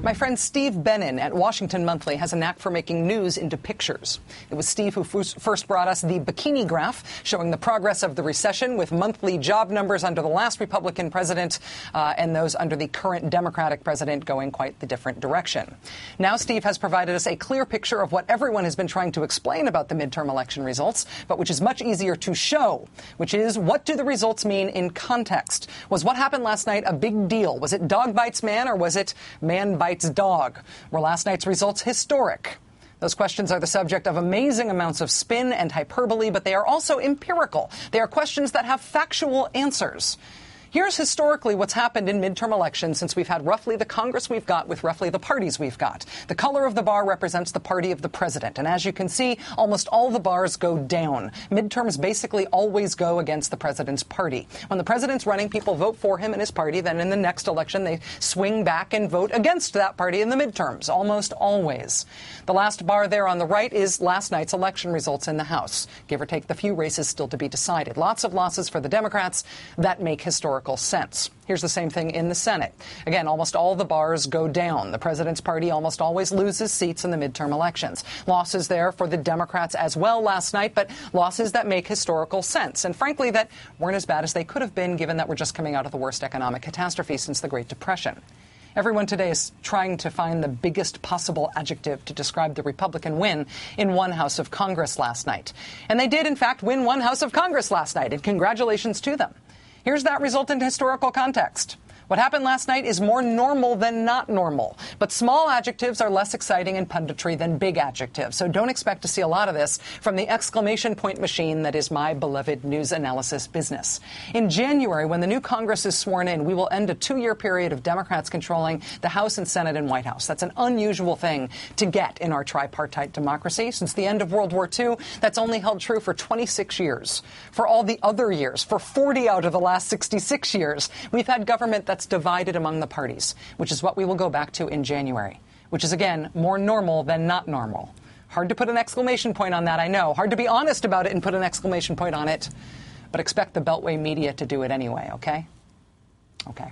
My friend Steve Benin at Washington Monthly has a knack for making news into pictures. It was Steve who first brought us the bikini graph showing the progress of the recession with monthly job numbers under the last Republican president and those under the current Democratic president going quite the different direction. Now Steve has provided us a clear picture of what everyone has been trying to explain about the midterm election results, but which is much easier to show, which is what do the results mean in context? Was what happened last night a big deal? Was it dog bites man or was it man bites dog? Were last night's results historic? Those questions are the subject of amazing amounts of spin and hyperbole, but they are also empirical. They are questions that have factual answers. Here's historically what's happened in midterm elections since we've had roughly the Congress we've got with roughly the parties we've got. The color of the bar represents the party of the president. And as you can see, almost all the bars go down. Midterms basically always go against the president's party. When the president's running, people vote for him and his party. Then in the next election, they swing back and vote against that party in the midterms, almost always. The last bar there on the right is last night's election results in the House. Give or take the few races still to be decided. Lots of losses for the Democrats that make historical sense. Here's the same thing in the Senate. Again, almost all the bars go down. The president's party almost always loses seats in the midterm elections. Losses there for the Democrats as well last night, but losses that make historical sense. And frankly, that weren't as bad as they could have been, given that we're just coming out of the worst economic catastrophe since the Great Depression. Everyone today is trying to find the biggest possible adjective to describe the Republican win in one House of Congress last night. And they did, in fact, win one House of Congress last night, and congratulations to them. Here's that result in historical context. What happened last night is more normal than not normal. But small adjectives are less exciting in punditry than big adjectives. So don't expect to see a lot of this from the exclamation point machine that is my beloved news analysis business. In January, when the new Congress is sworn in, we will end a 2-year period of Democrats controlling the House and Senate and White House. That's an unusual thing to get in our tripartite democracy. Since the end of World War II, that's only held true for 26 years. For all the other years, for 40 out of the last 66 years, we've had government that's divided among the parties, which is what we will go back to in January, which is, again, more normal than not normal. Hard to put an exclamation point on that, I know. Hard to be honest about it and put an exclamation point on it. But expect the Beltway media to do it anyway, okay? Okay.